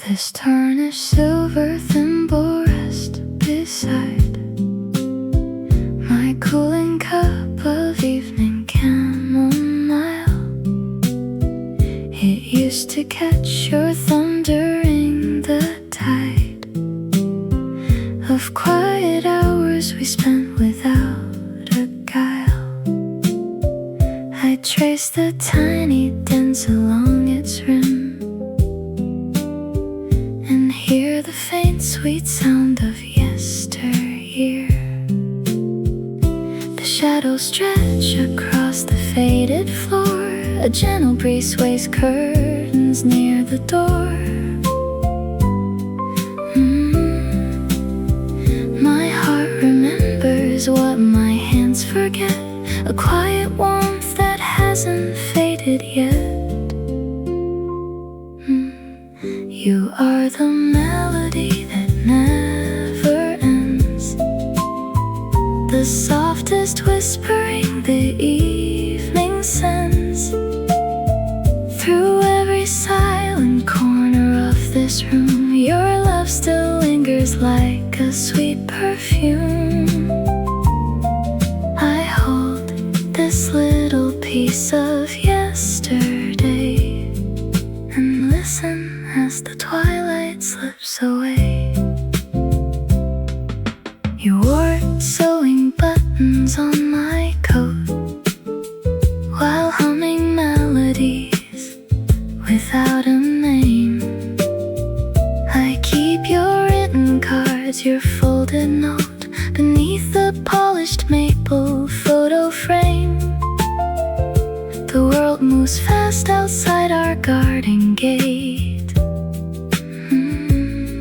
This tarnished silver thimble rests beside my cooling cup of evening chamomile. It used to catch your thundering the tide of quiet hours we spent without a guile. I trace the tiny dents along its rim, hear the faint sweet sound of yesteryear. The shadows stretch across the faded floor, a gentle breeze sways curtains near the door. My heart remembers what my hands forget, a quiet warmth that hasn't faded yet. You are the melody that never ends, the softest whispering the evening sends. Through every silent corner of this room, your love still lingers like a sweet perfume. I hold this little piece of yesterday and listen as the twilight slips away. You wore sewing buttons on my coat while humming melodies without a name. I keep your written cards, your folded note beneath the polished maple photo frame. The world moves fast outside our garden gate,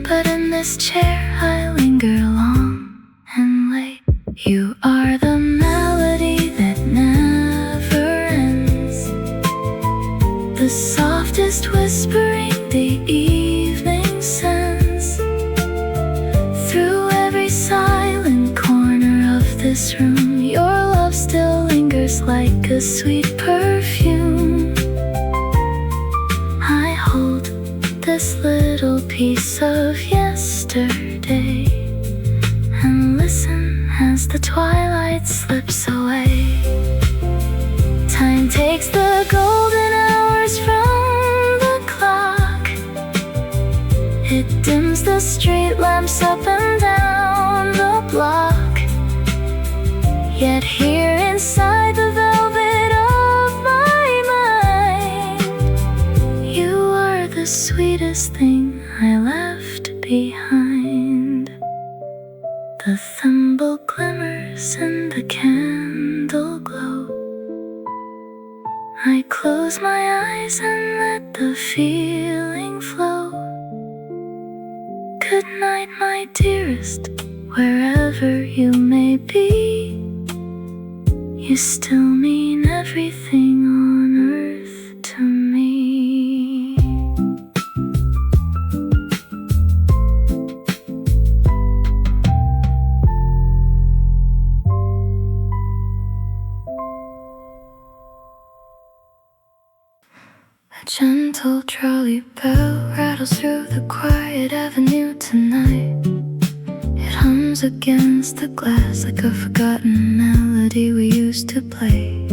but in this chair I linger long and late. You are the melody that never ends, the softest whispering the evening sends. Through every silent corner of this room, your love still lingers like a sweet perfume. I hold this little piece of yesterday and listen as the twilight slips away. Time takes the golden hours from the clock, it dims the street lamps up and down the block. Yet here inside the velvet of my mind, you are the sweetest thing I left behind. The thimble glimmers in the candle glow. I close my eyes and let the feeling flow. Good night, my dearest, wherever you may be. You still mean everything on earth to me. A gentle trolley bell rattles through the quiet avenue tonight. It hums against the glass like a forgotten melody we used to play.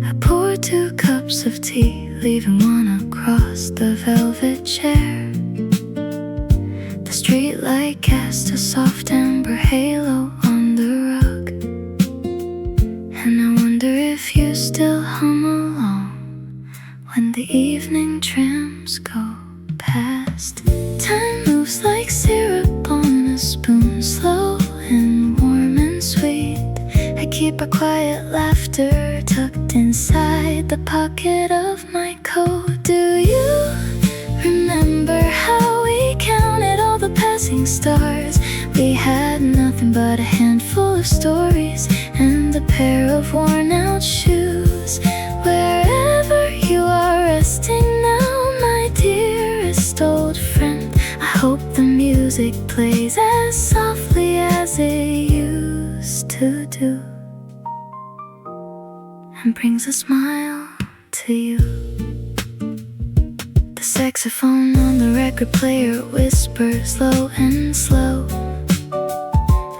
I pour 2 cups of tea, leaving one across the velvet chair. The streetlight cast a soft amber halo on the rug, and I wonder if you still hum along when the evening trams go past. Time moves like syrup on a spoon, slow and warm and sweet. I keep our quiet laughter tucked inside the pocket of my coat. Do you remember how we counted all the passing stars? We had nothing but a handful of stories and a pair of worn out shoes. Wherever you are resting now, my dearest old friend, I hope the music plays as softly as it used to do, and brings a smile to you. The saxophone on the record player whispers low and slow.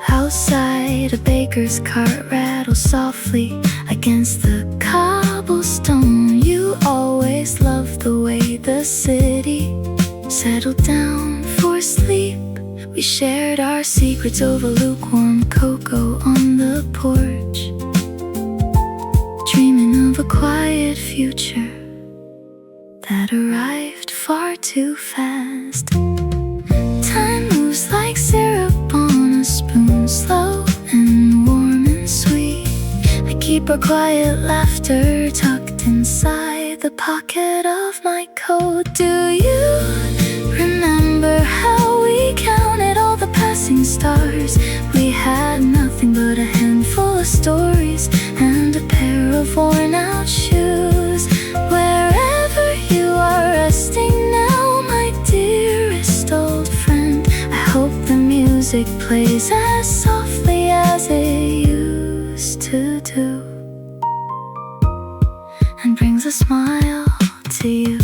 Outside, a baker's cart rattles softly against the cobblestone. You always loved the way the city settled down for sleep. We shared our secrets over lukewarm cocoa on the porch, dreaming of a quiet future that arrived far too fast. Time moves like syrup on a spoon, slow and warm and sweet. I keep our quiet laughter tucked inside the pocket of my coat. Do you remember how we counted all the passing stars? We had nothing but a handful of stories and a pair of worn out shoes. Wherever you are resting now, my dearest old friend, I hope the music plays as softly as it used to do, and brings a smile to you.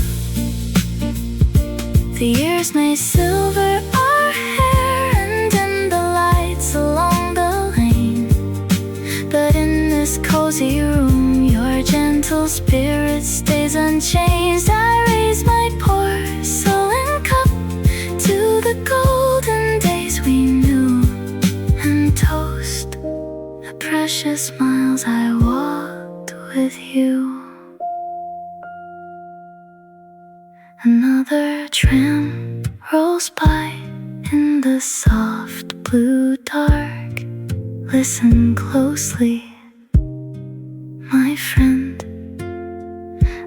The years may silver our hair and dim the lights along the lane, but in this cozy room your gentle spirit stays unchanged. I raise my porcelain cup to the golden days we knew, and toast the precious miles I walked with you. Another tram rolls by in the soft blue dark. Listen closely, my friend.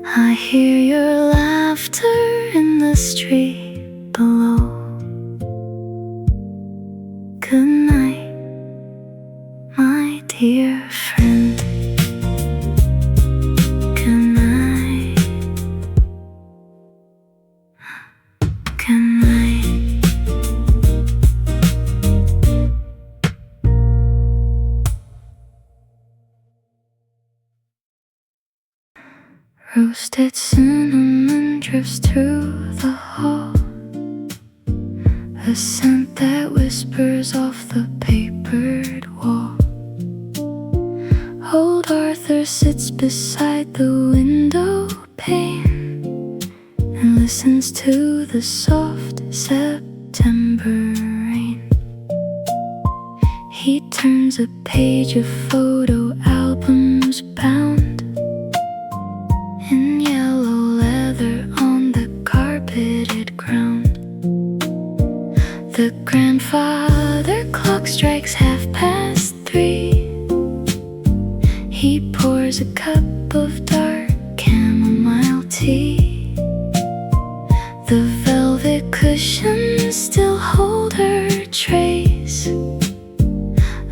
I hear your laughter in the street below. Good night, my dear friend. Roasted cinnamon drifts through the hall, a scent that whispers off the papered wall. Old Arthur sits beside the window pane and listens to the soft September rain. He turns a page of photo albums bound in yellow leather on the carpeted ground. The grandfather clock strikes 3:30. He pours a cup of dark chamomile tea. The velvet cushions still hold her trace,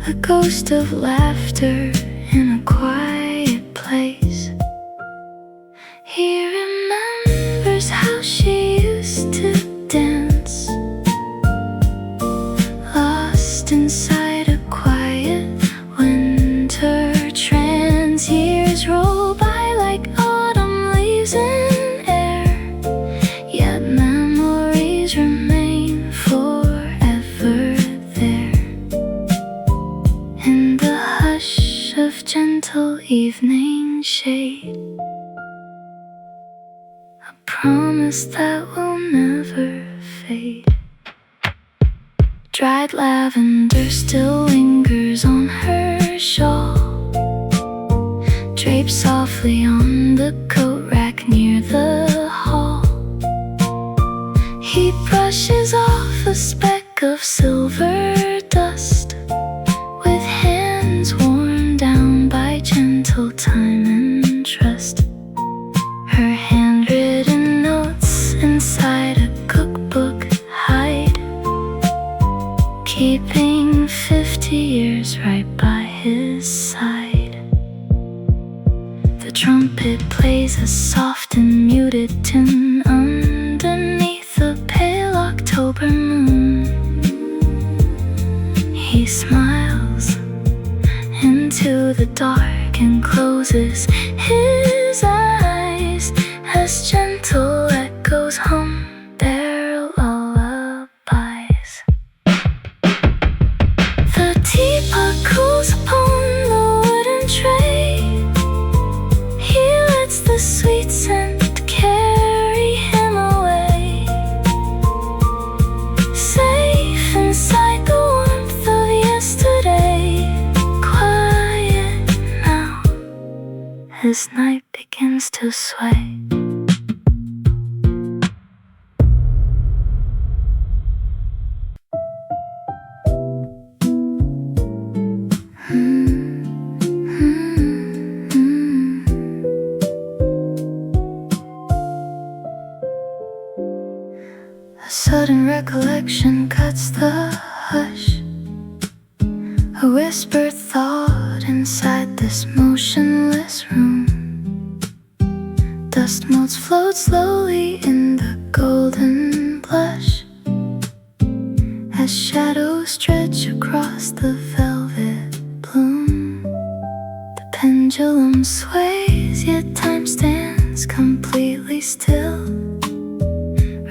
a ghost of laughter in a quiet place. He remembers how she used to dance, lost inside a quiet winter trance. Years roll by like autumn leaves in air, yet memories remain forever there. In the hush of gentle evening shade, a promise that will never fade. Dried lavender still lingers on her shawl, draped softly on the coat rack near the hall. He brushes off a speck of silver dust with hands worn down by gentle time and trust. Her handwritten notes inside a cookbook hide, keeping 50 years right by his side. The trumpet plays a soft and muted tune underneath the pale October moon. He smiles into the dark and closes his eyes as gentle echoes hum this night begins to sway. A sudden recollection cuts the hush, a whispered thought inside this motionless room. Dust motes float slowly in the golden blush as shadows stretch across the velvet bloom. The pendulum sways, yet time stands completely still,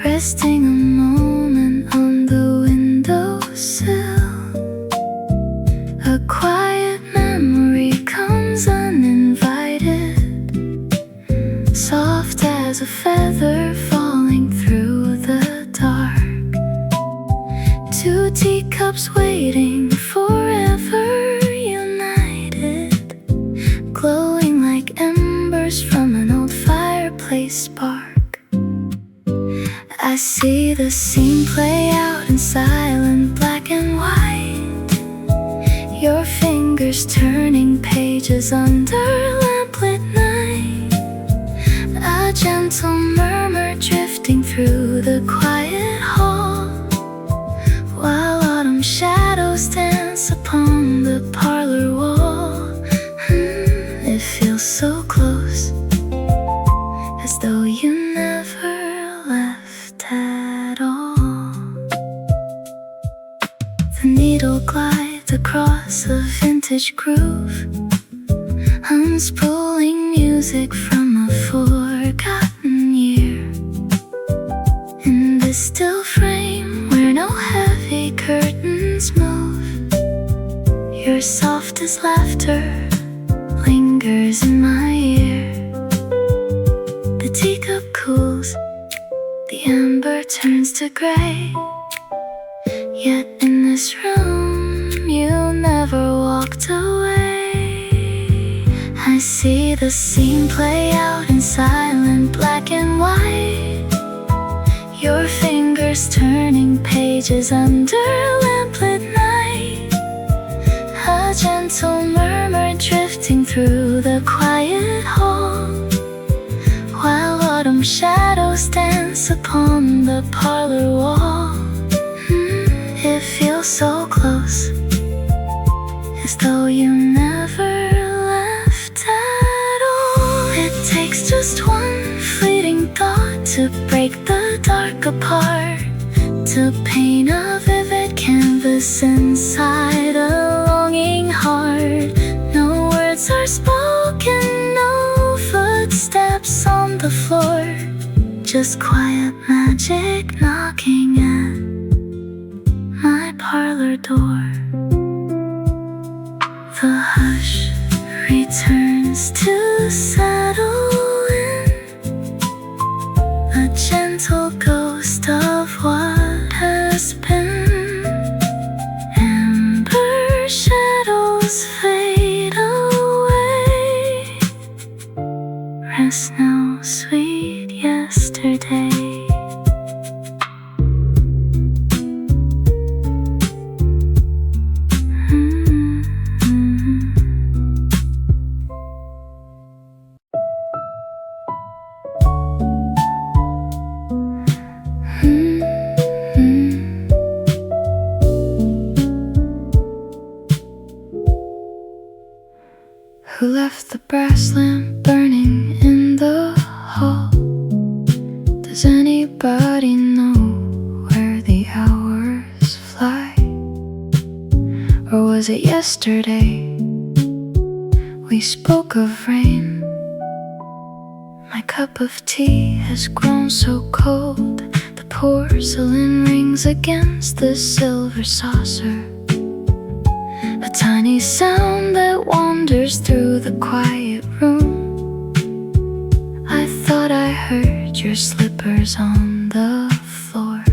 resting a moment on the windowsill. A quiet memory comes uninvited, soft as a feather falling through the dark. Two teacups waiting forever united, glowing like embers from an old fireplace spark. I see the scene play out in silent black and white, your fingers turning pages under lamplit night. A gentle murmur drifting through the quiet hall, while autumn shadows dance upon the parlor wall. It feels so close, as though you never left at all. The needle glides across a vintage groove, unspooling music from a forgotten year. In this still frame where no heavy curtains move, your softest laughter lingers in my ear. The teacup cools, the amber turns to gray, yet in this room you never walked away. I see the scene play out in silent black and white, your fingers turning pages under lamplit night. A gentle murmur drifting through the quiet hall, while autumn shadows dance upon the parlor wall. It feels so close, as though you never left at all. It takes just one fleeting thought to break the dark apart, to paint a vivid canvas inside a longing heart. No words are spoken, no footsteps on the floor, just quiet magic knocking at my parlor door. The hush returns to settle in, a gentle ghost of what has been. Amber shadows fade away, rest now, sweet yesterday. Who left the brass lamp burning in the hall? Does anybody know where the hours fly? Or was it yesterday we spoke of rain? My cup of tea has grown so cold, the porcelain rings against the silver saucer. A tiny sound that wanders through the quiet room. I thought I heard your slippers on the floor.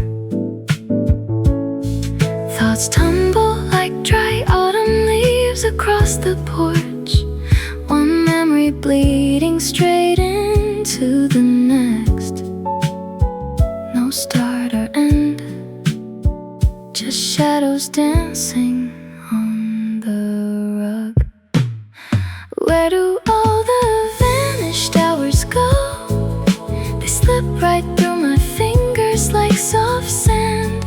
Thoughts tumble like dry autumn leaves across the porch. One memory memory bleeding straight into the next. No start or end, just shadows dancing on the rug. Where do all the vanished hours go? They slip right through my fingers like soft sand,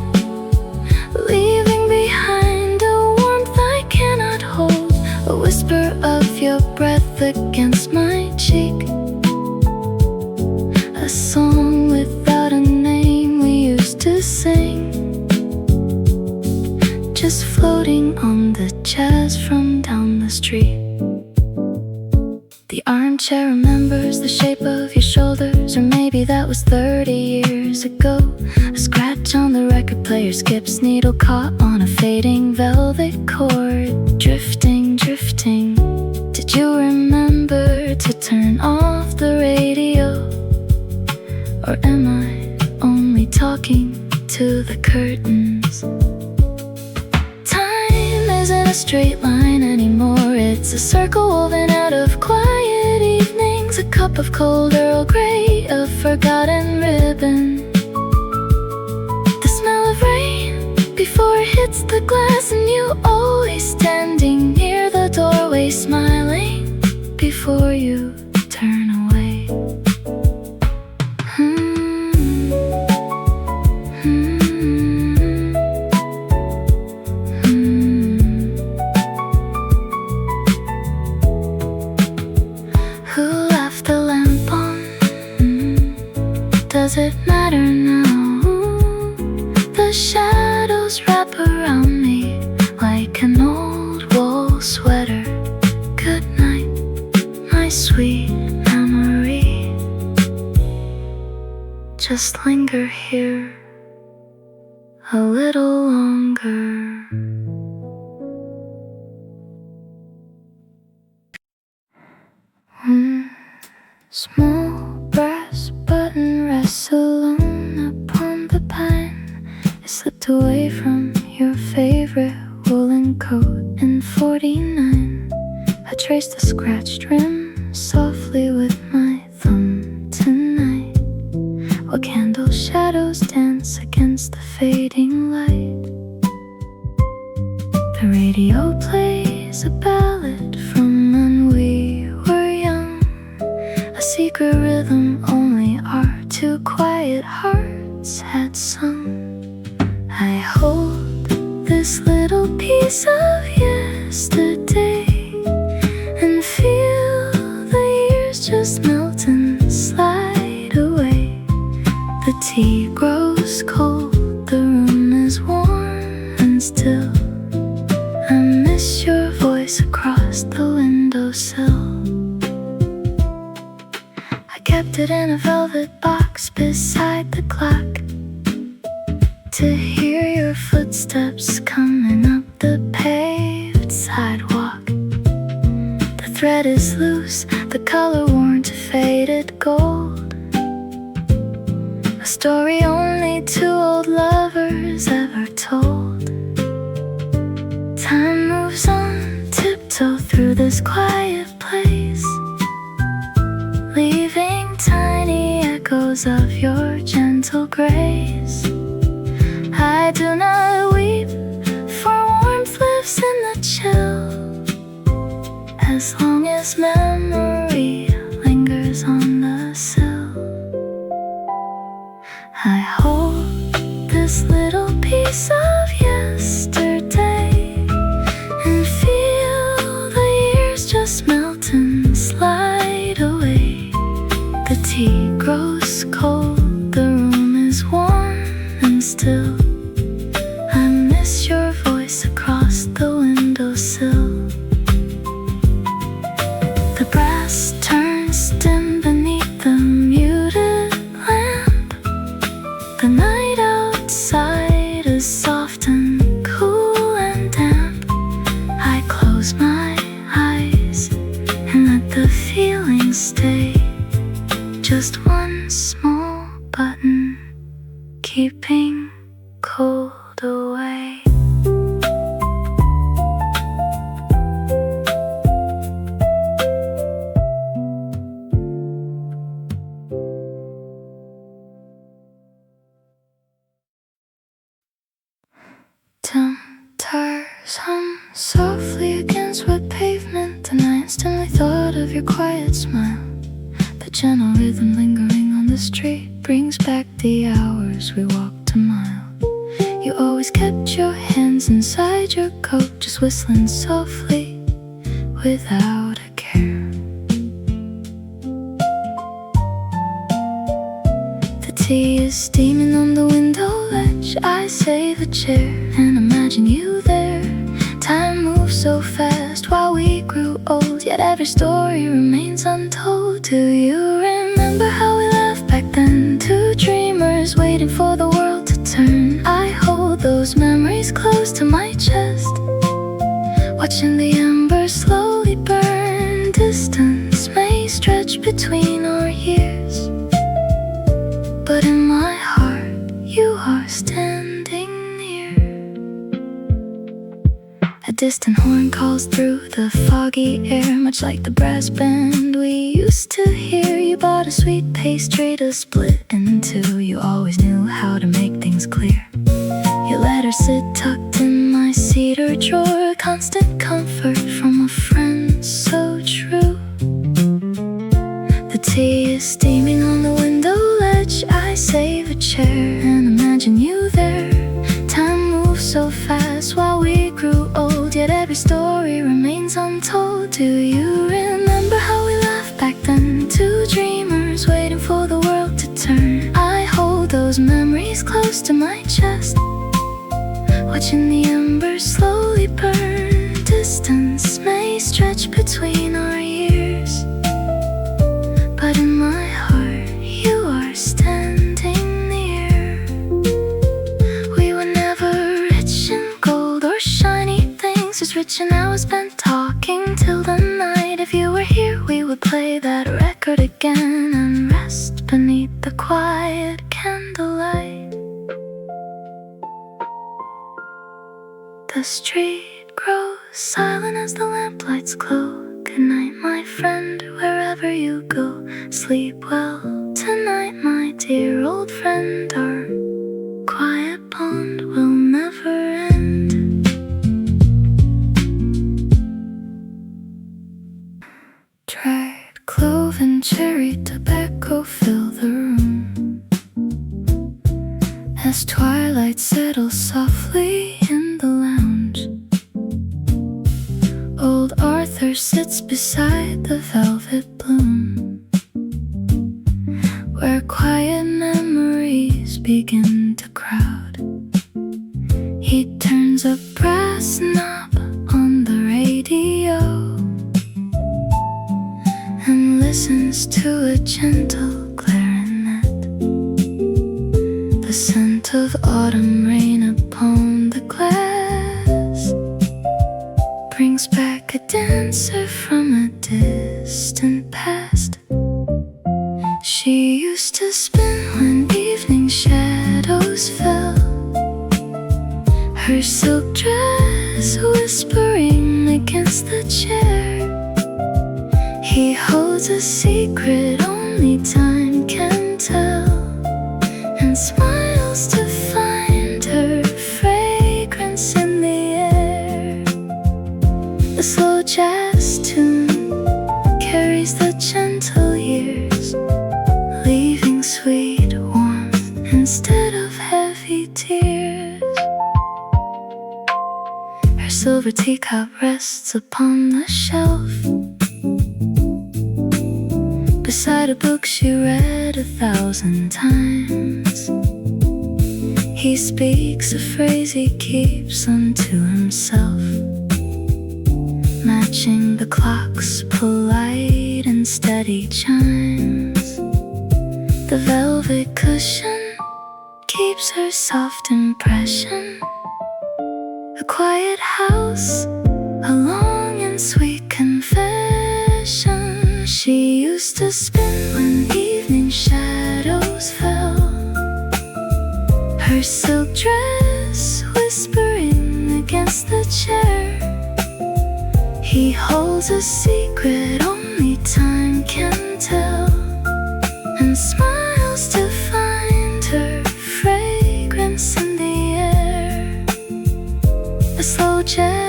leaving behind a warmth I cannot hold, a whisper of your breath against my cheek, a song without a name we used to sing, just floating on the jazz from down the street. The armchair remembers the shape of your shoulders, or maybe that was 30 years ago. A scratch on the record player skips, needle caught on a fading velvet cord. Drifting, drifting, did you remember to turn off the radio? Or am I only talking to the curtains? Time isn't a straight line anymore, it's a circle woven out of quiet evenings, a cup of cold Earl Grey, a forgotten ribbon, the smell of rain before it hits the glass, and you always standing near the doorway smiling before you turn away. Who left the lamp on? Does it matter now? The shadows wrap around me like an old wool sweater. Good night, my sweet memory. Just linger here a little longer. Small brass button rests alone upon the pine. It slipped away from your favorite woolen coat in 49. I traced the scratched rim softly with my thumb tonight, while candle shadows dance against the fading light. The radio plays a ballad from when we were young, a secret rhythm only our two quiet hearts had sung. I hold this little piece of yesterday and feel the years just melt and slide away. The tea grows cold, the room is warm and still. I miss your voice across the windowsill. I kept it in a velvet box beside the clock, to hear your footsteps coming up the paved sidewalk. The thread is loose, the color worn to faded gold, a story only two old lovers ever told. Time moves on, tiptoe through this quiet place, leaving tiny echoes of your gentle grace. I do not weep, for warmth lives in the chill, as long as memory lingers on the sill. I hold this little piece of yesterday and feel the years just melt and slide away. The tea grows cold, the room is warm and still. I miss your voice across the windowsill. The brass turns dim beneath the muted lamp. The night outside is soft and cool and damp. I close my eyes and let the feeling stay. Just one small button keeping cold away. hum softly against wet pavement, and I instantly thought of your quiet smile. The gentle rhythm lingering on the street brings back the hours we walked a mile. You always kept your hands inside your coat, just whistling softly without a care. The tea is steaming on the window ledge. I save a chair and imagine you there. Time moves so fast while we grew old, yet every story remains untold. Do you remember how we laughed back then? Two dreamers waiting for the world to turn. I hold those memories close to my chest, watching the embers slowly burn. Distance may stretch between our years, but in my heart you are standing near. A distant horn calls through the foggy air, much like the brass band we used to hear. You bought a sweet pastry to split in two. You always knew how to make things clear. Your letters sit tucked in my cedar drawer, a constant comfort from a friend so true. The tea is steaming on the window ledge. I save a chair and imagine you there. Time moves so fast while we grew old, yet every story remains untold. Do you remember how we laughed back then? Two dreamers waiting for the world to turn. I hold those memories close to my chest, watching the embers slowly burn. Distance may stretch between our years, but in my heart you are standing near. We were never rich in gold or shiny things, just rich in hours spent talking till the night. If you were here we would play that record again and rest beneath the quiet candlelight. The street grows silent as the lamplights glow. Good night, my friend, wherever you go. Sleep well tonight, my dear old friend. Our quiet bond will never end. Dried clove and cherry tobacco fill the room as twilight settles softly in the lounge. Old Arthur sits beside the velvet bloom, where quiet memories begin to crowd. He turns a brass knob on the radio and listens to a gentle clarinet. The scent of autumn rain upon the glass brings back a dancer from a distant past. She used to spin when evening shadows fell, her silk dress whispering against the chair. He holds a secret only time can tell, and smiles to find her fragrance in the air. The slow jazz tune carries the gentle years, leaving sweet warmth instead of heavy tears. Her silver teacup rests upon the shelf, beside a book she read 1,000 times. He speaks a phrase he keeps unto himself, matching the clock's polite and steady chimes. The velvet cushion keeps her soft impression. A quiet house, a long and sweet confession. She used to spin when evening shadows fell, her silk dress whispering against the chair. He holds a secret only time can tell, and smiles to find her fragrance in the air. A slow jazz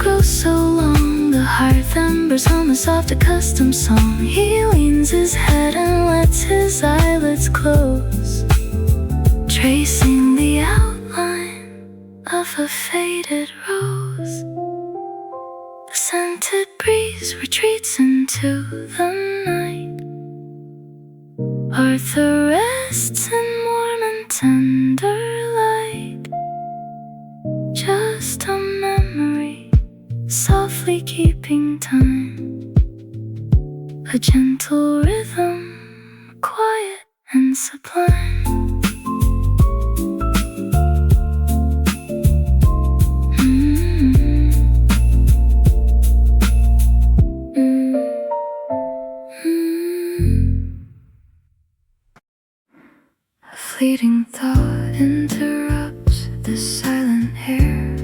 grows so long, the hearth embers hum a soft accustomed song. He leans his head and lets his eyelids close, tracing the outline of a faded rose. The scented breeze retreats into the night. Arthur rests in warm and tender light. Just a memory, softly keeping time. A gentle rhythm, quiet and sublime. A fleeting thought interrupts the silent air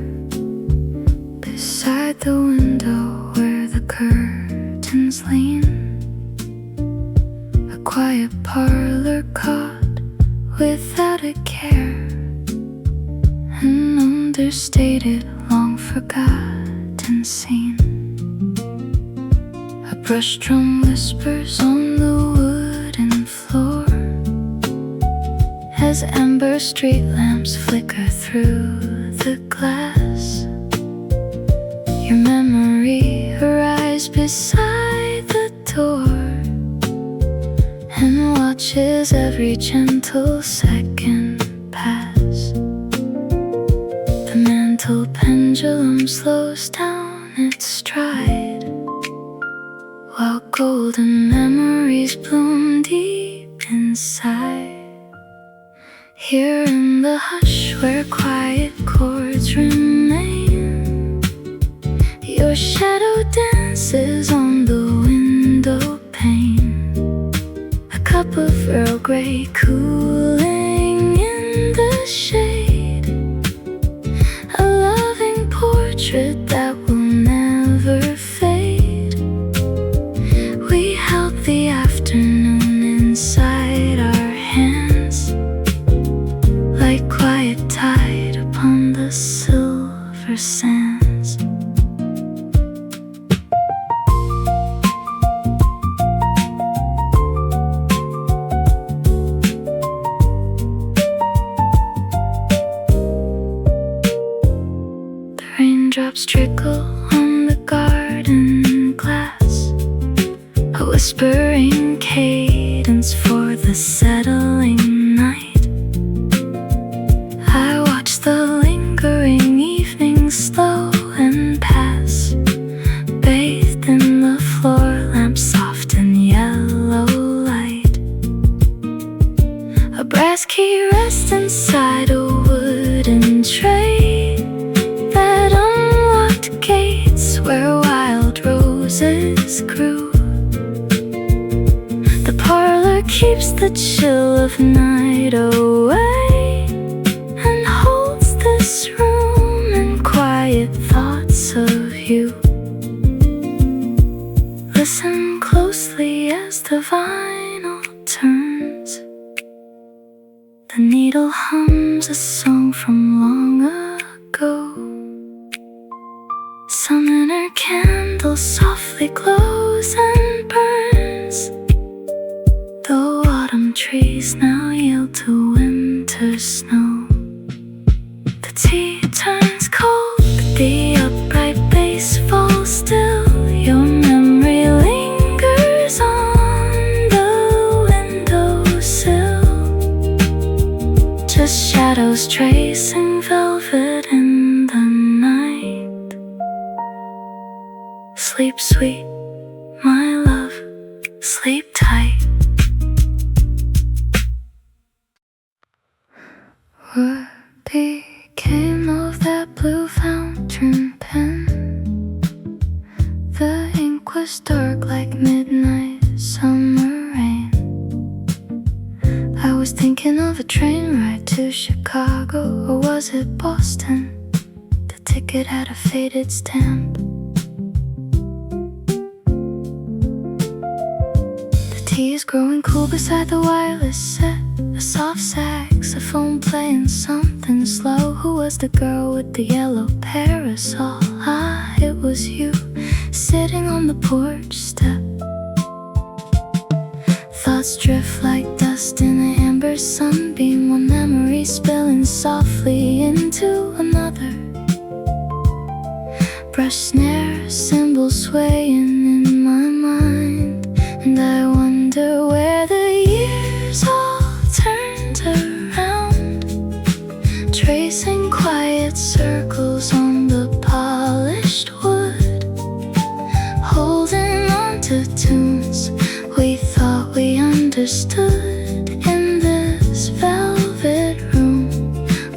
beside the window where the curtains lean. A quiet parlor caught without a care, an understated, long forgotten scene. A brush drum whispers on the wooden floor as amber street lamps flicker through the glass. Your memory arrives beside the door and watches every gentle second pass. The mantle pendulum slows down its stride, while golden memories bloom deep inside. Here in the hush where quiet chords remain, your shadow dances on the window pane. A cup of Earl Grey cooling in the shade, a loving portrait that will never fade. We held the afternoon inside our hands, like quiet tide upon the silver sands. The raindrops trickle on the garden glass, a whispering cadence for the settling night. I watch the lingering evening slow and pass, bathed in the floor lamp's soft and yellow light. A brass key rests inside a wooden tray that unlocked gates where wild roses grew. The parlor keeps the chill of night away and holds this room in quiet thoughts of you. Listen closely as the vinyl turns. The needle hums a song from long ago. Some inner candle softly glows and burns, though autumn trees now yield to winter snow. The tea turns cold, the upright bass falls still. Your memory lingers on the windowsill, just shadows tracing velvet in the night. Sleep sweet, my love, sleep tight. What became of that blue fountain pen? The ink was dark like midnight summer rain. I was thinking of a train ride to Chicago, or was it Boston? The ticket had a faded stamp. The tea is growing cool beside the wireless set, a soft saxophone playing something slow. Who was the girl with the yellow parasol? it was you, sitting on the porch step. Thoughts drift like dust in the amber sunbeam, one memory spilling softly into another. Brush, snare, cymbal swaying in my mind, and I wonder where the years all turned around, tracing quiet circles on the polished wood, holding on to tunes we thought we understood, in this velvet room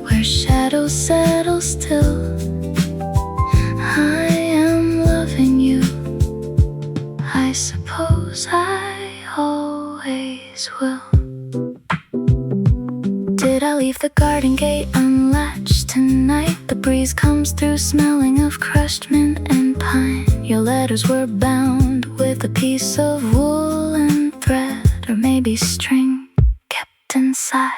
where shadows settle still. I am loving you, I suppose I always will. Did I leave the garden gate unlatched tonight? The breeze comes through smelling of crushed mint and pine. Your letters were bound with a piece of wool and thread, or maybe string, kept inside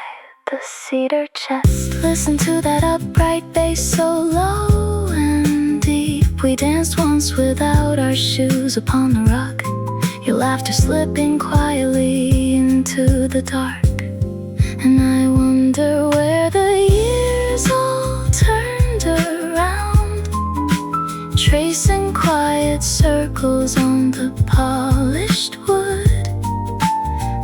the cedar chest. Listen to that upright bass so low and deep. We danced once without our shoes upon the rug, your laughter slipping quietly into the dark. And I wonder where the years all turned around, tracing quiet circles on the polished wood,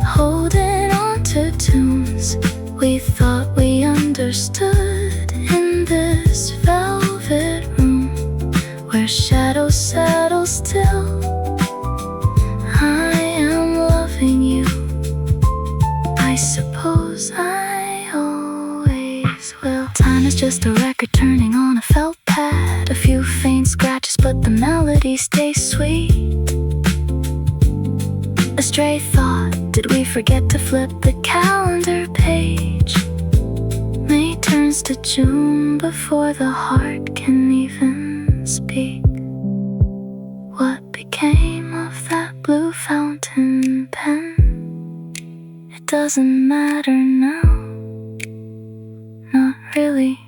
holding on to tunes we thought we understood, in this velvet room where shadows settle still. I am loving you, I suppose I always will. Time is just a record turning on a felt pad, a few faint scratches but the melody stays sweet. A stray thought, did we forget to flip the calendar page? May turns to June before the heart can even speak. What became of that blue fountain pen? It doesn't matter now, not really.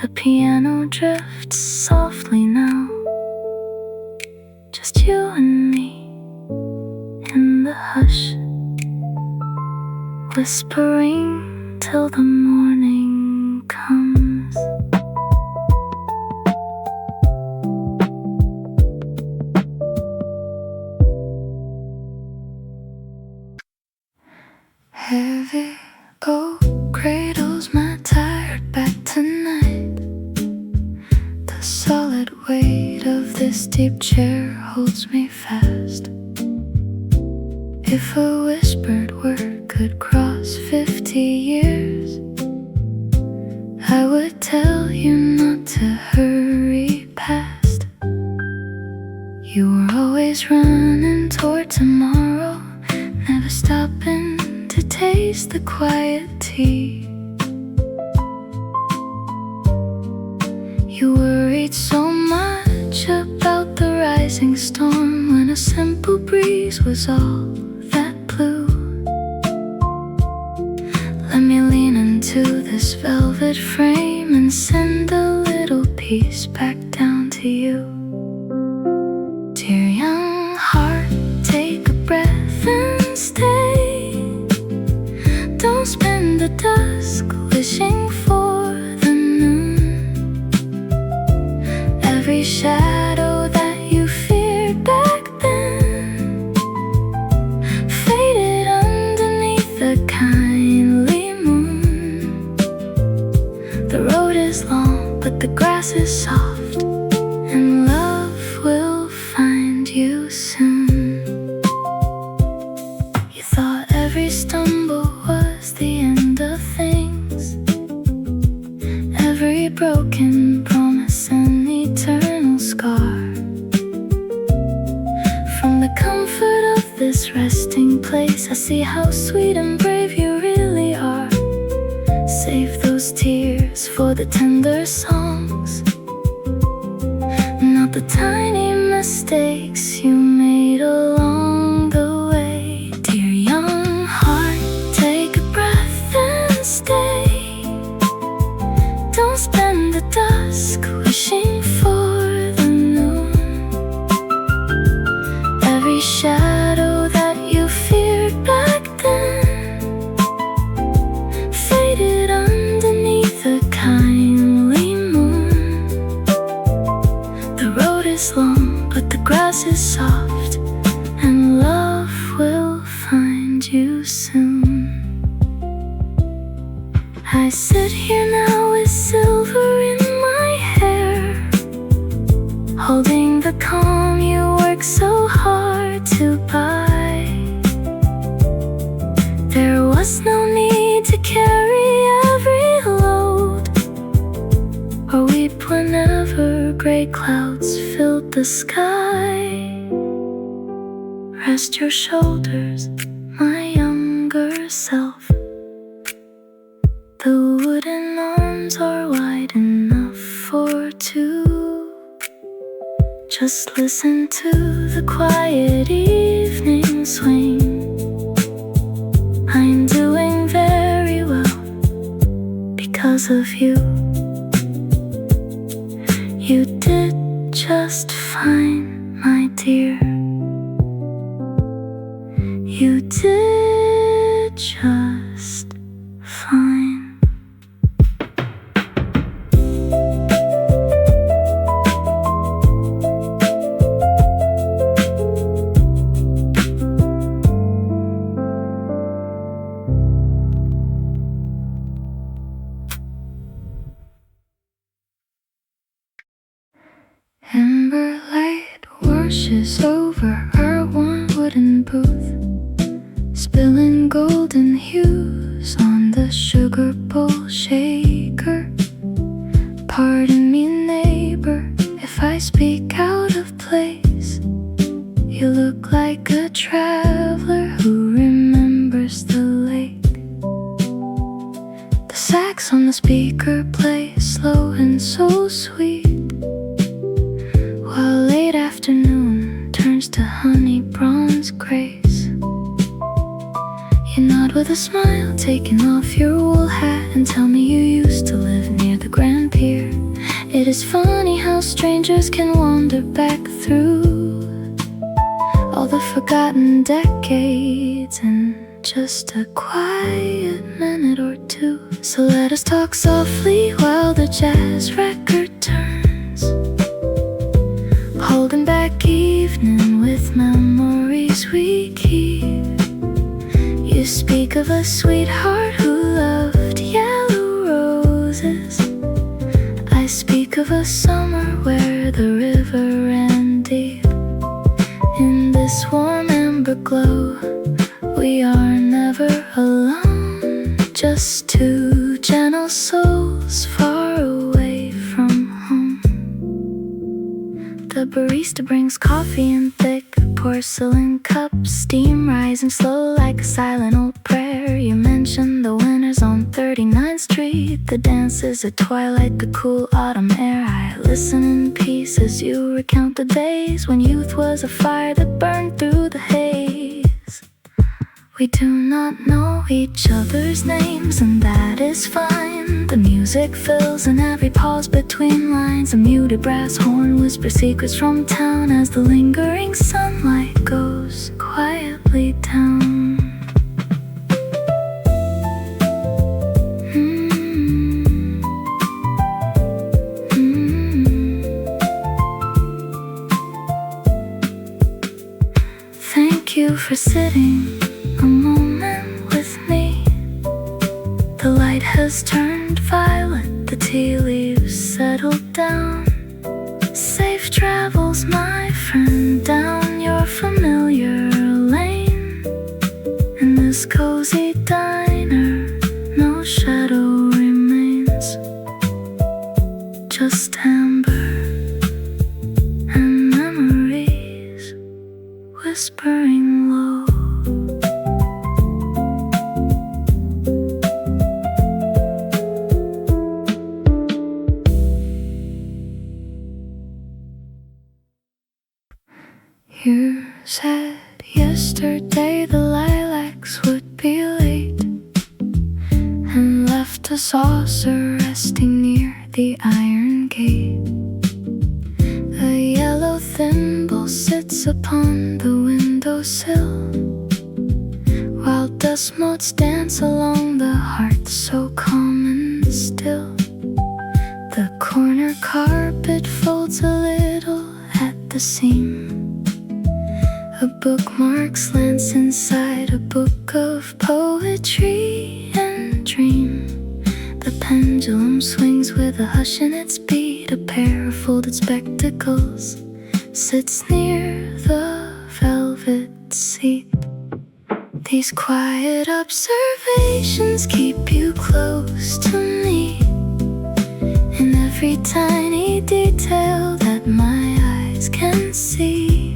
The piano drifts softly now, just you and me in the hush, whispering till the morning comes. Heavy oak cradles my tired back tonight. The solid weight of this deep chair holds me fast. If a whispered word could cross 50 years, I would tell you not to hurry past. You were always running toward tomorrow, never stopping to taste the quiet tea. You worried so much about the rising storm, when a simple breeze was all that blew. Let me lean into this velvet frame and send a little piece back down to you. Dear young heart, take a breath and stay. Don't spend the dusk wishing for the noon. Every shadow that you feared back then faded underneath the kindly moon. The road is long, but the grass is soft, and love will find you soon. You thought every stumble was the end of things, every broken promise an eternal scar. From the comfort of this resting place, I see how sweet and brave you really are. Save those tears for the tender songs, not the tiny mistakes you made along the way. Dear young heart, take a breath and stay. Don't spend the dusk wishing for is long, but the grass is soft, and love will find you soon. I sit here now with silver in my hair, holding the calm you work so hard to buy. There was no need to carry every load, or weep whenever gray clouds filled the sky. Rest your shoulders, my younger self. The wooden arms are wide enough for two. Just listen to the quiet evening swing. I'm doing very well because of you. You did just fine, my dear. You did just fine. Amber light washes over our one wooden booth, spilling golden hues on the sugar bowl shaker. Pardon me, neighbor, if I speak out of place. You look like a traveler who remembers the lake. The sax on the speaker plays slow and so sweet, while late afternoon turns to honey bronze grace. You nod with a smile, taking off your wool hat, and tell me you used to live near the Grand Pier. It is funny how strangers can wander back through all the forgotten decades in just a quiet minute or two. So let us talk softly while the jazz record turns, holding back evening with memories we keep. You speak of a sweetheart who loved yellow roses. I speak of a summer where the river ran deep. In this warm amber glow, we are never alone, just two gentle souls far away from home. The barista brings coffee in thick porcelain cups, steam rising slow like a silent old prayer. You mention the winters on 39th Street, the dances at twilight, the cool autumn air. I listen in peace as you recount the days when youth was a fire that burned through the haze. We do not know each other's names, and that is fine. The music fills in every pause between lines. A muted brass horn whispers secrets from town as the lingering sunlight goes quietly down. Thank you for sitting a moment with me. The light has turned violet, the tea leaves settled down. Safe travels, my friend, down your familiar lane. In this cozy diner, no shadow remains, just amber and memories whispering low. You said yesterday the lilacs would be late, and left a saucer resting near the iron gate. A yellow thimble sits upon the windowsill, while dust motes dance along the hearth so calm and still. The corner carpet folds a little at at the seam. A bookmark slants inside a book of poetry and dream. The pendulum swings with a hush in its beat. A pair of folded spectacles sits near the velvet seat. These quiet observations keep you close to me. In every tiny detail that my eyes can see.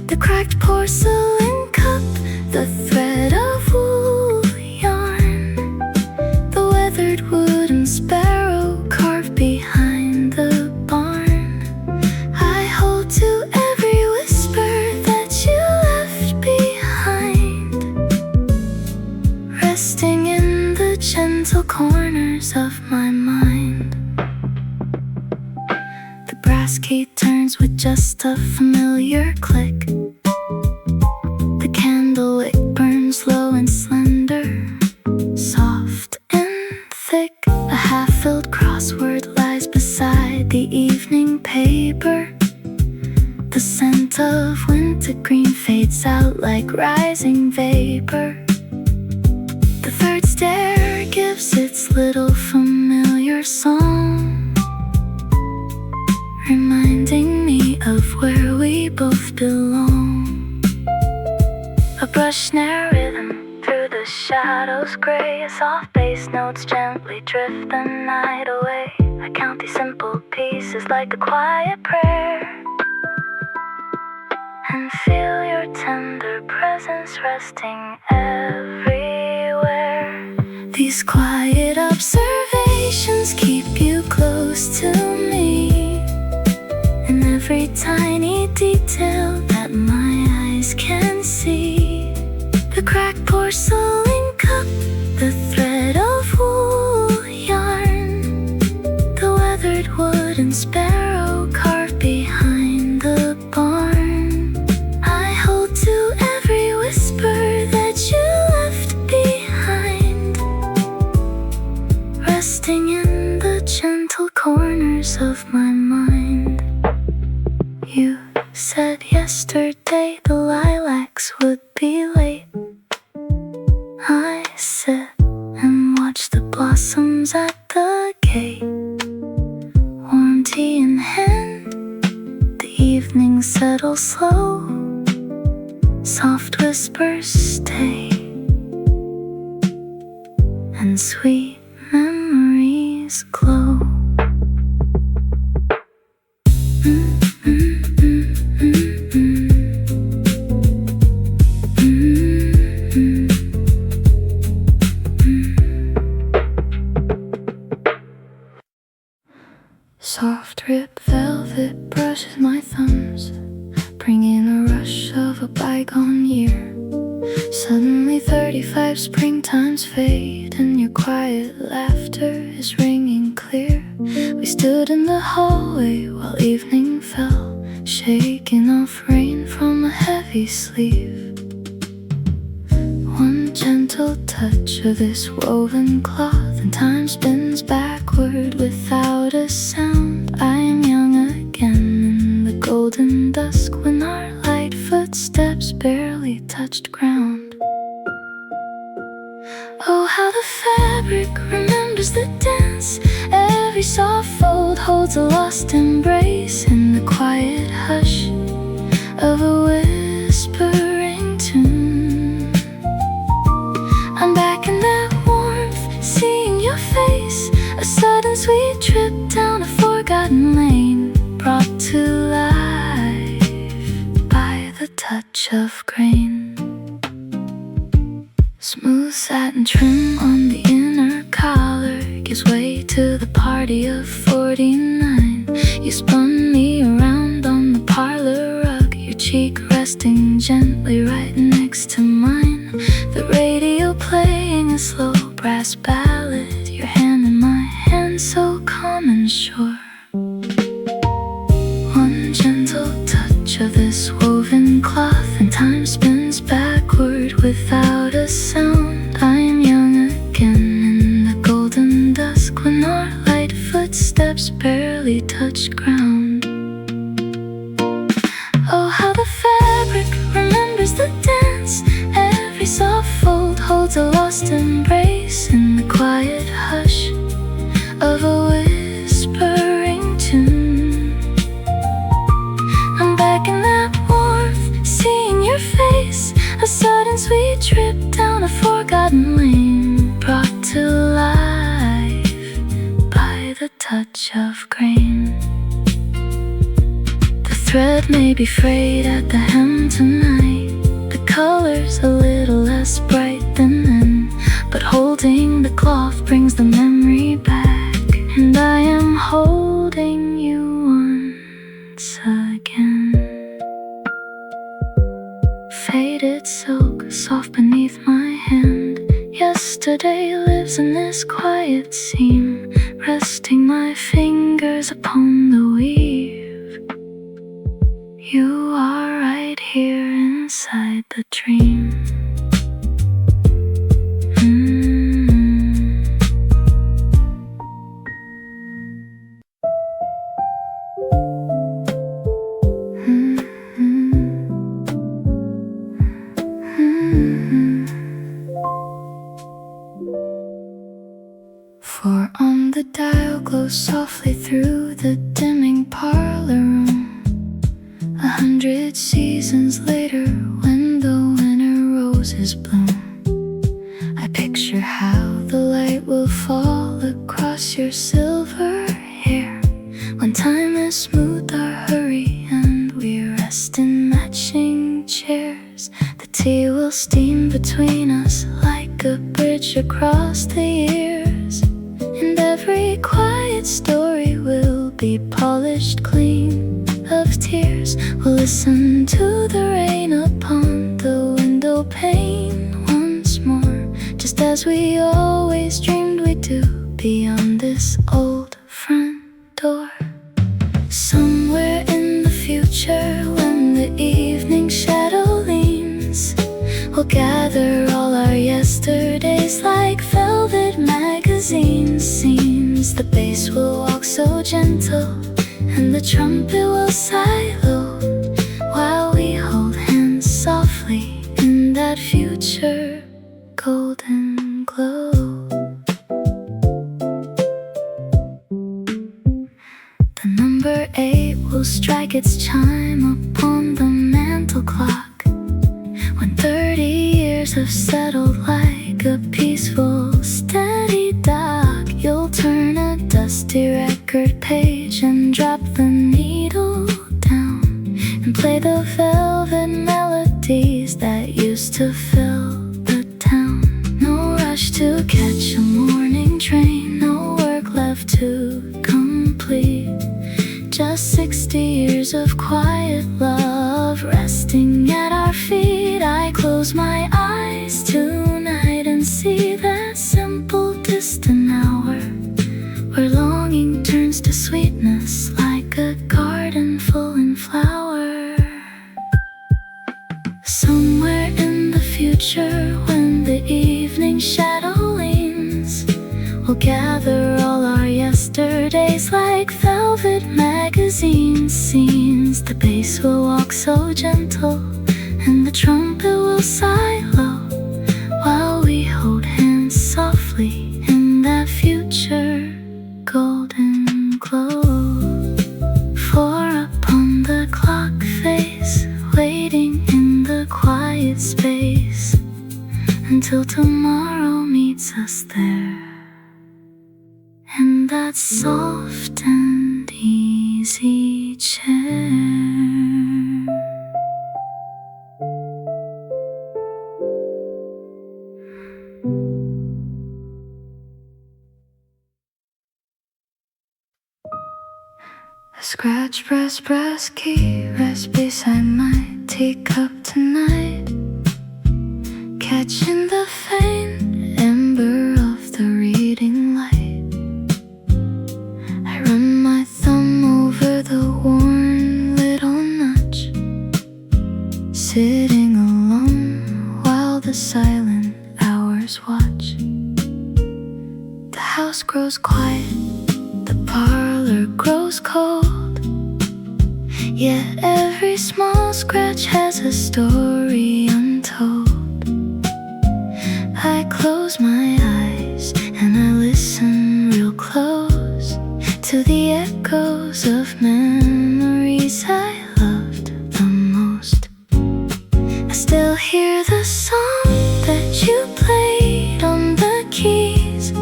The cracked porcelain cup, the thread of wool yarn, the weathered wooden sparrow carved behind the barn. I hold to every whisper that you left behind, resting in the gentle corners of my mind. The brass key turns with just a familiar click. The candle wick burns low and slender, soft and thick. A half-filled crossword lies beside the evening paper. The scent of wintergreen fades out like rising vapor. The third stair gives its little familiar song, reminding me of where we both belong. A brush snare rhythm through the shadows gray. A soft bass notes gently drift the night away. I count these simple pieces like a quiet prayer, and feel your tender presence resting everywhere. These quiet observations keep you close to me. In every tiny detail that my eyes can see. The cracked porcelain cup, the thread of wool yarn, the weathered wooden sparrow carved behind the barn. I hold to every whisper that you left behind, resting in the gentle corners of my mind. You said yesterday the lilacs would be late. I sit and watch the blossoms at the gate. Warm tea in hand, the evening settles slow. Soft whispers stay, and sweet memories glow. Soft rip velvet brushes my thumbs, bringing a rush of a bygone year. Suddenly 35 springtimes fade, and your quiet laughter is ringing clear. We stood in the hallway while evening fell, shaking off rain from a heavy sleeve. One gentle touch of this woven cloth, and time spins backward without a sound. I am young again in the golden dusk, when our light footsteps barely touched ground. Oh, how the fabric remembers the dance. Every soft fold holds a lost embrace in the quiet hush of a whispering tune. I'm back in that warmth, seeing your face. A sudden sweet trip down a forgotten lane, brought to life by the touch of grain. Smooth satin trim on the inner collar gives way to the party of 49. You spun me around on the parlor rug, your cheek resting gently right next to mine. The radio playing a slow brass ballad, your hand in my hand, so calm and sure. One gentle touch of this woven cloth, and time spins backward without a sound. I am young again in the golden dusk, when our light footsteps barely touch ground. holds a lost embrace in the quiet hush of a whispering tune. I'm back in that warmth, seeing your face, a sudden sweet trip down a forgotten lane, brought to life by the touch of grain. The thread may be frayed at the hem tonight, the color's a little less bright than then, but holding the cloth brings the memory back, and I am holding you once again. Faded silk, soft beneath my hand, yesterday lives in this quiet seam, resting my fingers upon the weave. You are right here inside the dream. For on the dial glows softly through the dimming parlor room, 100 seasons later, when the winter roses bloom, I picture how the light will fall across your silver hair, when time has smoothed our hurry and we rest in matching chairs. The tea will steam between us like a bridge across the years, and every quiet story will be polished clean of tears. We'll listen to the rain upon the window pane once more, just as we always dreamed we'd do beyond this old front door. Somewhere in the future, when the evening shadow leans, we'll gather all our yesterdays like velvet magazine seams. The bass will walk so gentle, and the trumpet will sigh low, while we hold hands softly in that future golden glow. The number 8 will strike its chime upon the mantel clock, when 30 years have settled like a peaceful, steady dock. You'll turn a dusty record page and drop the needle down, and play the velvet melodies that used to fill the town. No rush to catch a morning train, no work left to complete, just 60 years of quiet love resting at our feet. I close my eyes tonight and see that simple distant hour, where longing turns to sweetness like a garden full in flower. Somewhere in the future, when the evening shadow leans, we'll gather all our yesterdays like velvet magazine scenes. The bass will walk so gentle, and the trumpet will sigh low, while we hold hands softly in that future golden glow. For upon the clock face, waiting in the quiet space, until tomorrow meets us there, in that soft and easy chair. A scratch, brass key rests beside my teacup tonight, catching the faint ember of the reading light. I run my thumb over the worn little notch, sitting alone while the silent hours watch. The house grows quiet, the parlor grows cold, yet every small scratch has a story untold. I close my eyes and I listen real close to the echoes of memories I loved the most. I still hear the song that you played on the keys,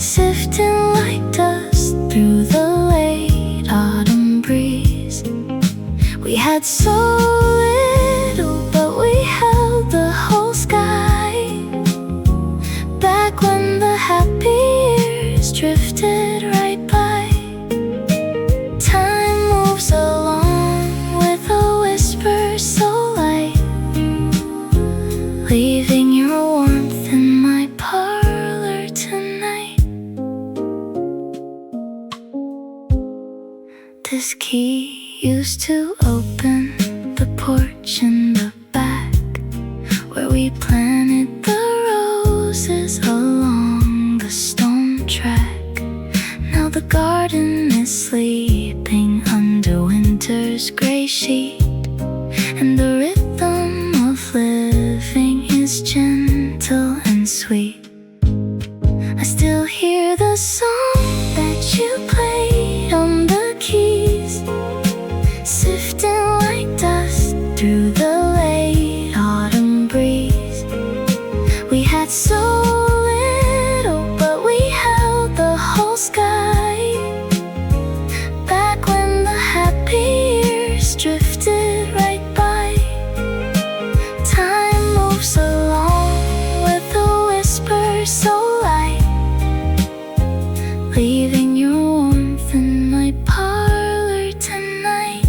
sifting like dust through the late autumn breeze. We had so little, but we held the whole sky. Back when the happy years drifted right by. Time moves along with a whisper so light, leaving your warmth in my parlor tonight. This key used to open the porch in the back, where we planted the roses along the stone track. Now the garden is sleeping under winter's gray sheet, and the rhythm of living is gentle and sweet. I still hear the song that you played on the keys, sifting like dust through the late autumn breeze. We had so little, but we held the whole sky. Back when the happy years drifted right by. Time moves along with a whisper so light, leaving your warmth in my parlor tonight.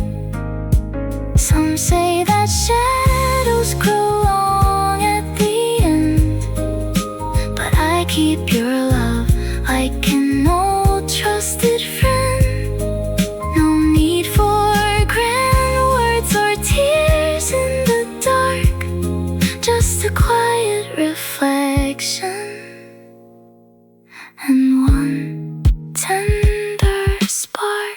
Some say that shadows grow long at the end, but I keep your love like an old trusted friend. No need for grand words or tears in the dark, just a quiet reflection and one tender spark.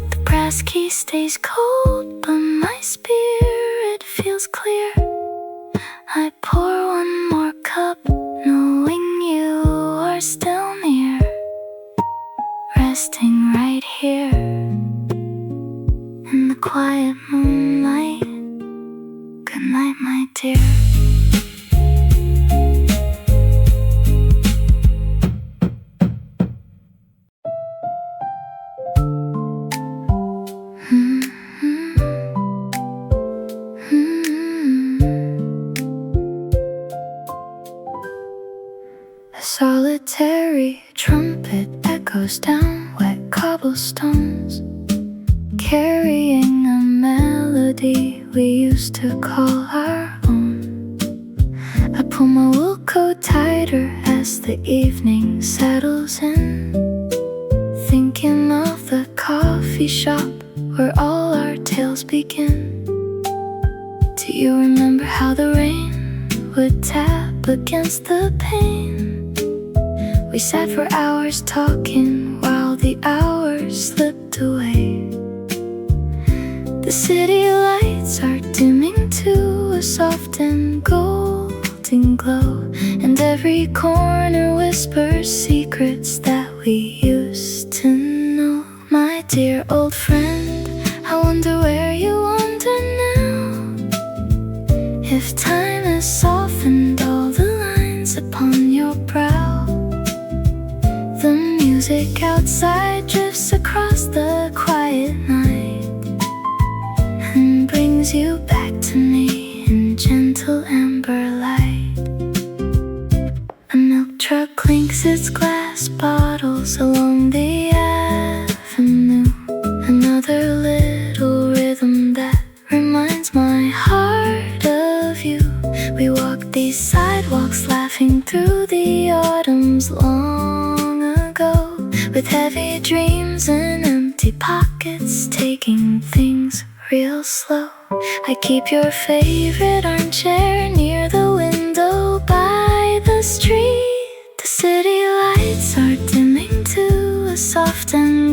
The brass key stays cold, but my spirit feels clear. I pour one more cup, knowing you are still near, resting right here in the quiet moonlight. Good night, my dear. A solitary trumpet echoes down wet cobblestones, carrying a melody we used to call our own. I pull my wool coat tighter as the evening settles in, thinking of the coffee shop where all our tales begin. Do you remember how the rain would tap against the pane? We sat for hours talking while the hours slipped away. The city lights are dimming to a soft and golden glow, and every corner whispers secrets that we used to know. My dear old friend, I wonder where you wander now, if time has softened all the lines upon your brow. The music outside drifts across the quiet night and brings you back to me in gentle amber light. A milk truck clinks its glass bottles along the avenue, another little rhythm that reminds my heart of you. We walk these sidewalks laughing through the autumns long ago, with heavy dreams and empty pockets, taking things real slow. I keep your favorite armchair near the window by the street. The city lights are dimming to a soft and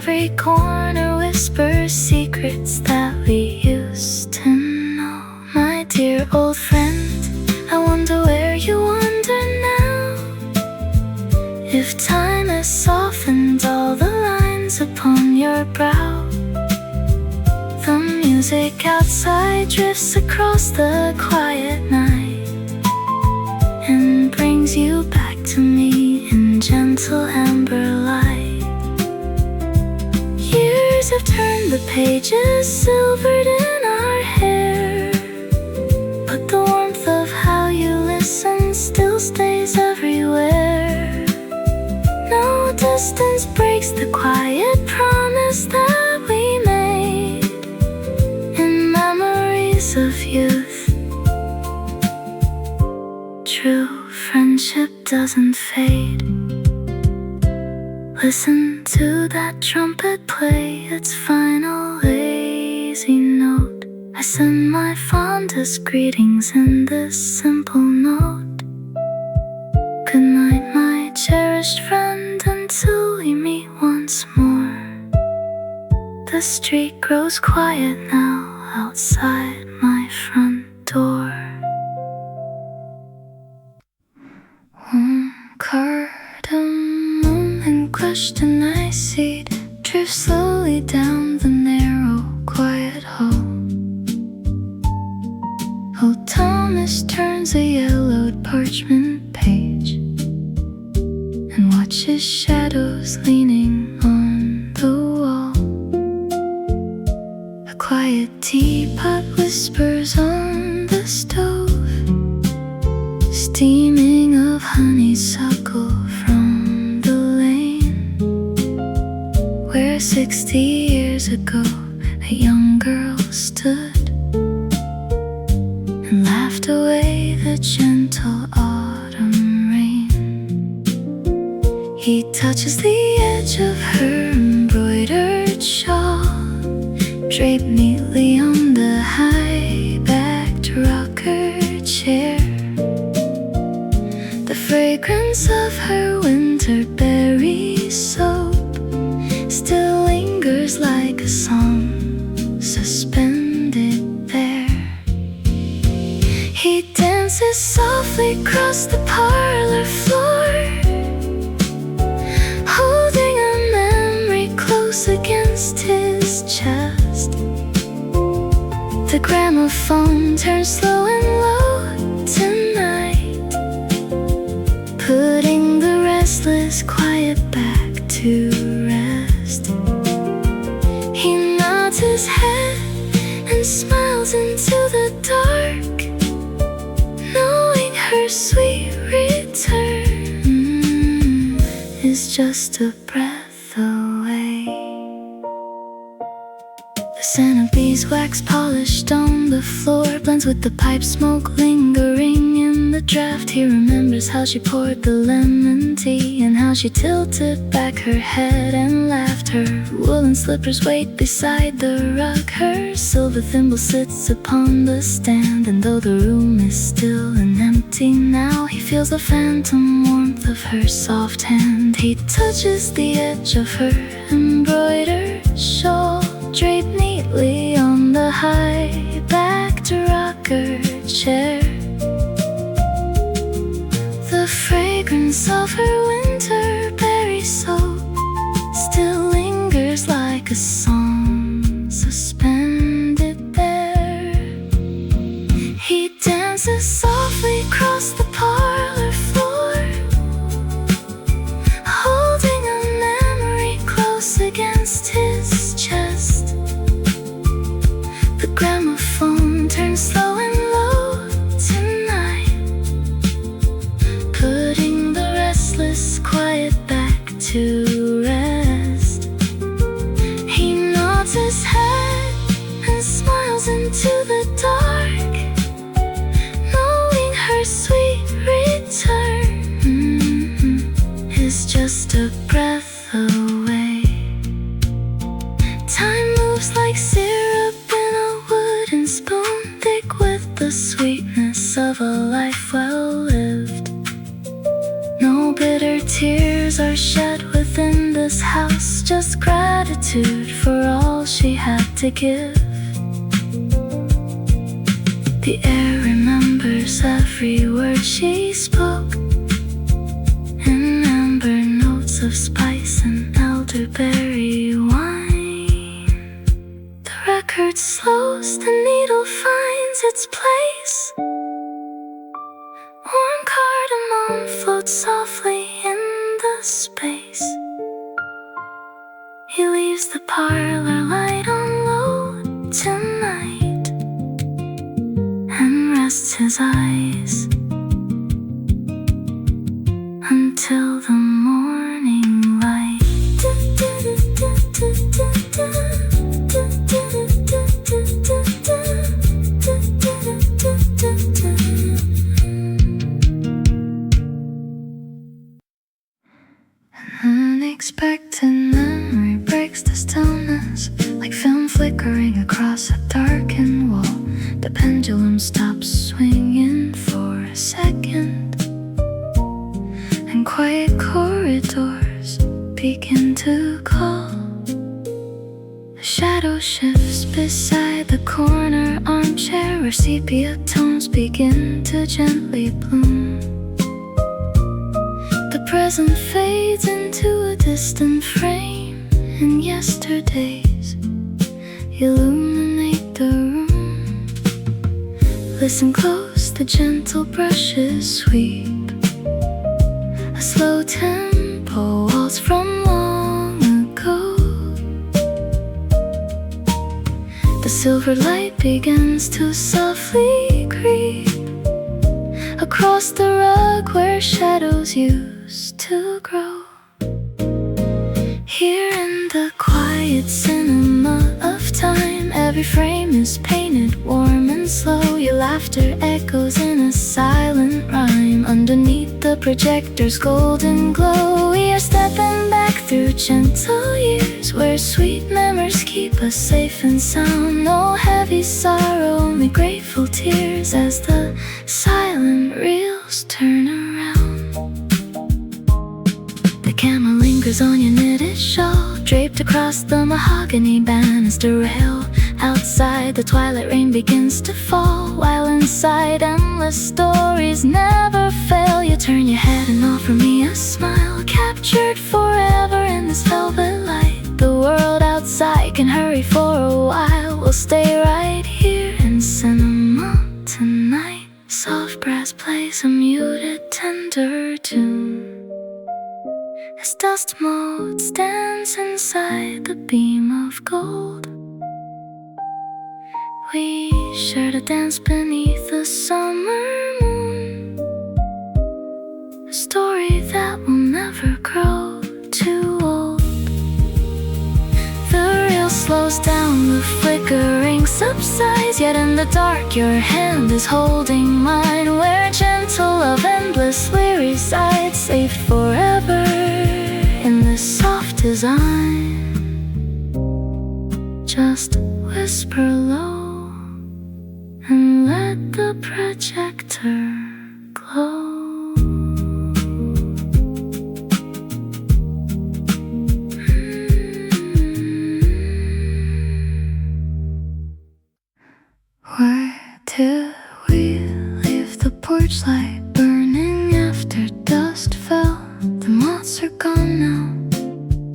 every corner whispers secrets that we used to know. My dear old friend, I wonder where you wander now. If time has softened all the lines upon your brow, the music outside drifts across the quiet night and brings you back to me in gentle amber light. Years have turned the pages, silvered in our hair, but the warmth of how you listen still stays everywhere. No distance breaks the quiet promise that we made in memories of youth. True friendship doesn't fade. Listen to that trumpet play its final lazy note. I send my fondest greetings in this simple note. Good night, my cherished friend, until we meet once more. The street grows quiet now outside my front door. Cardamom and question I seed drift slowly down the narrow, quiet hall. Old Thomas turns a yellowed parchment page and watches shadows leaning on the wall. A quiet teapot whispers on the stove, steaming of honeysuckle from the lane where 60 years ago a young girl stood and laughed away the gentle autumn rain. He touches the edge of her embroidered shawl, draped neatly on the high-backed rocker chair. The fragrance of her winter berry soap still lingers like a song suspended there. He dances softly across the parlor floor, holding a memory close against his chest. The gramophone turns slow and low tonight, putting the restless quiet back to rest. He nods his head and smiles into the dark, knowing her sweet return is just a breath away. The scent of beeswax polished on the floor blends with the pipe smoke lingering in the draft. He remembers how she poured the lemon tea and how she tilted back her head and laughed. Her woolen slippers wait beside the rug, her silver thimble sits upon the stand, and though the room is still and empty now, he feels the phantom warmth of her soft hand. He touches the edge of her embroidered shawl, draped neatly on the high-backed rocker chair. The fragrance of her winter berry soap still lingers like a song suspended there. He dances softly across the parlor floor, holding a memory close against his chest. The gramophone turns slow and low tonight, putting the restless quiet back to rest. He nods his head and smiles into the dark, knowing her sweet return is just a breath away. Time moves like syrup in a wooden spoon, thick with the sweetness of a life well lived. No bitter tears are shed within this house was just gratitude for all she had to give. The air remembers every word she spoke, in amber notes of spice and elderberry wine. The record slows, the needle finds its place. Warm cardamom floats softly in the space. He leaves the parlor light on low tonight and rests his eyes until the morning light. An unexpected memory breaks the stillness, like film flickering across a darkened wall. The pendulum stops swinging for a second, and quiet corridors begin to call. A shadow shifts beside the corner armchair, where sepia tones begin to gently bloom. The present fades into a distant frame, and yesterdays illuminate the room. Listen close, the gentle brushes sweep a slow tempo waltz from long ago. The silver light begins to softly creep across the rug where shadows used to grow. Here in the quiet cinema of time, every frame is painted warm and slow. Your laughter echoes in a silent rhyme underneath the projector's golden glow. We are stepping back through gentle years, where sweet memories keep us safe and sound. No heavy sorrow, only grateful tears as the silent reels turn around. The camera lingers on your knitted shawl, draped across the mahogany banister rail. Outside, the twilight rain begins to fall, while inside, endless stories never fail. You turn your head and offer me a smile, captured forever in this velvet light. The world outside can hurry for a while. We'll stay right here in cinema tonight. Soft brass plays a muted, tender tune as dust motes dance inside the beam of gold. We shared a dance beneath the summer moon, a story that will never grow too old. The reel slows down, the flickering subsides, yet in the dark your hand is holding mine, where gentle love endlessly resides, saved forever in this soft design. Just whisper low and let the projector glow. Why did we leave the porch light burning after dusk fell? The moths are gone now,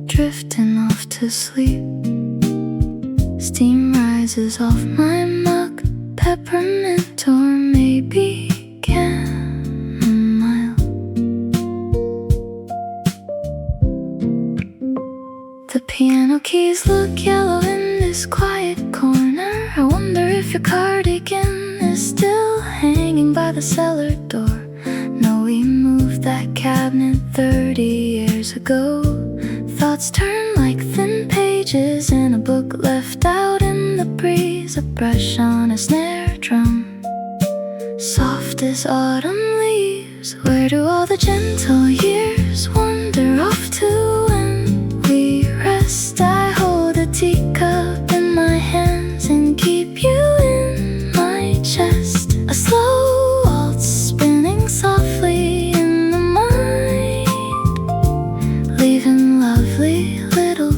drifting off to sleep. Steam rises off my mug, peppermint or maybe chamomile. The piano keys look yellow in this quiet corner. I wonder if your cardigan is still hanging by the cellar door. No, we moved that cabinet 30 years ago. Thoughts turn like thin pages in a book left out in the breeze. A brush on a snare drum, soft as autumn leaves. Where do all the gentle years wander off to when we rest? I hold a teacup in my hands and keep you in my chest. A slow waltz spinning softly in the mind, leaving lovely little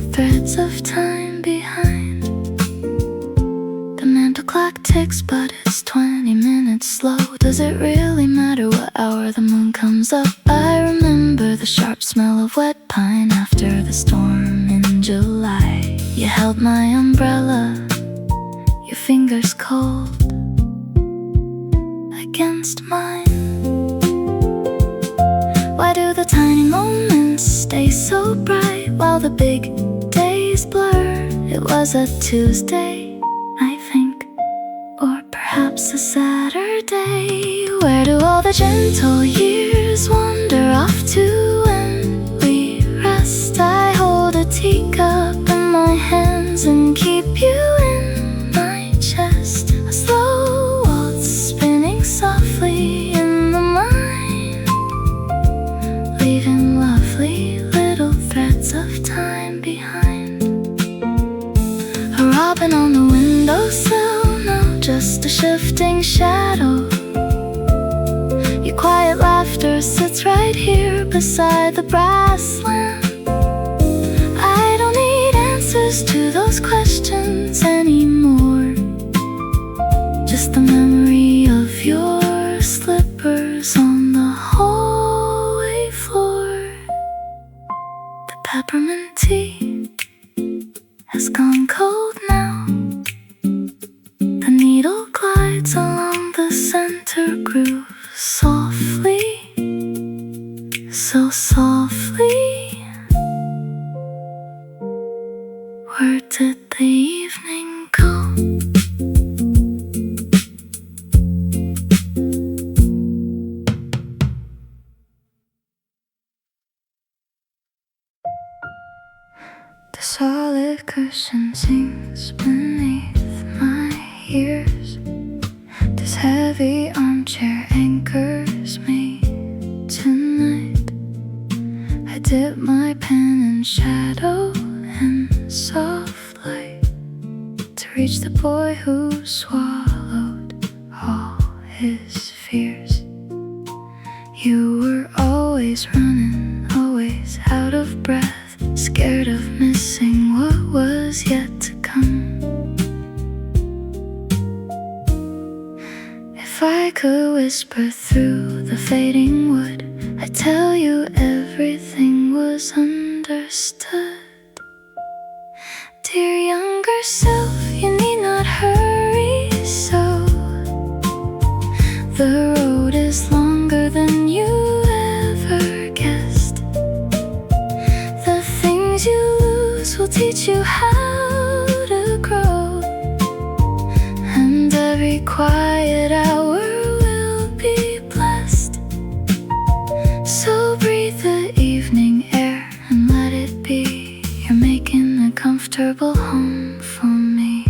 mental clock ticks, but it's 20 minutes slow. Does it really matter what hour the moon comes up? I remember the sharp smell of wet pine after the storm in July. You held my umbrella, your fingers cold against mine. Why do the tiny moments stay so bright while the big days blur? It was a Tuesday, I think, or perhaps a Saturday. Where do all the gentle years wander off to when we rest? I hold a teacup in my hands and keep you in my chest. A slow waltz spinning softly in the mind, leaving lovely little threads of time behind. A robin on the windowsill, now just a shifting shadow. Your quiet laughter sits right here beside the brass lamp. I don't need answers to those questions anymore, just the memory of your slippers on the hallway floor. The peppermint tea has gone cold now. The needle glides along the center groove softly, so softly. Where did the evening go? The solid cushion sinks beneath my ears. This heavy armchair anchors me tonight. I dip my pen in shadow and soft light to reach the boy who swallowed all his fears. You were always running, always out of breath, scared of missing what was yet to come. If I could whisper through the fading wood, I'd tell you everything was understood. Dear younger self, you need not hurry so. The road is longer than you ever guessed. The things you lose will teach you how to grow, and every quiet hour will be blessed. So breathe the evening air and let it be. You're making a comfortable home for me.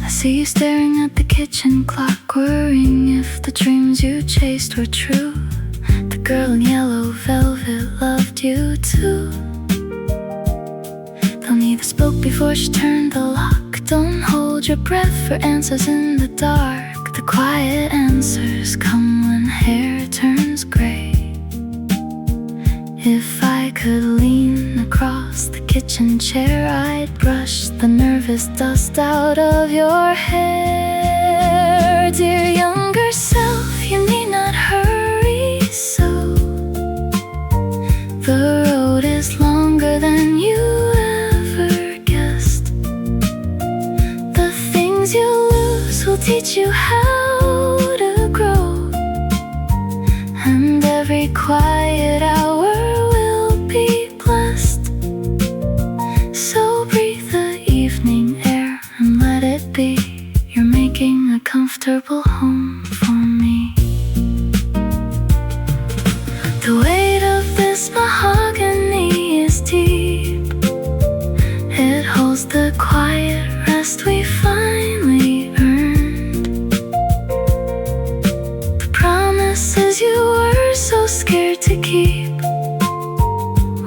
I see you staring at the kitchen clock, worrying if the dreams you chased were true. The girl in yellow velvet loved you too. Though neither spoke before she turned the lock. Don't hold your breath for answers in the dark. The quiet answers come when hair turns gray. If I could lean across the kitchen chair, I'd brush the nervous dust out of your hair. Dear younger self, you need not hurry so. The road is longer than you ever guessed. The things you lose will teach you how to grow, and every quiet hour will be blessed. So breathe the evening air and let it be. You're making a comfortable home for me. The weight of this mahogany is deep. It holds the quiet rest we finally earned. The promises you were so scared to keep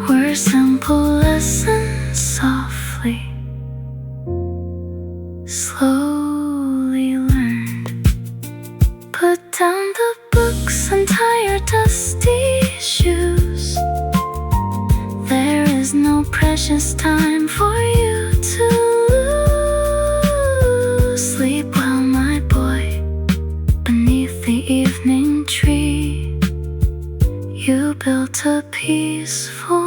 were simple lessons softly, slowly learned. Put down the books and tie your dusty shoes. There is no precious time for you to lose. felt a peaceful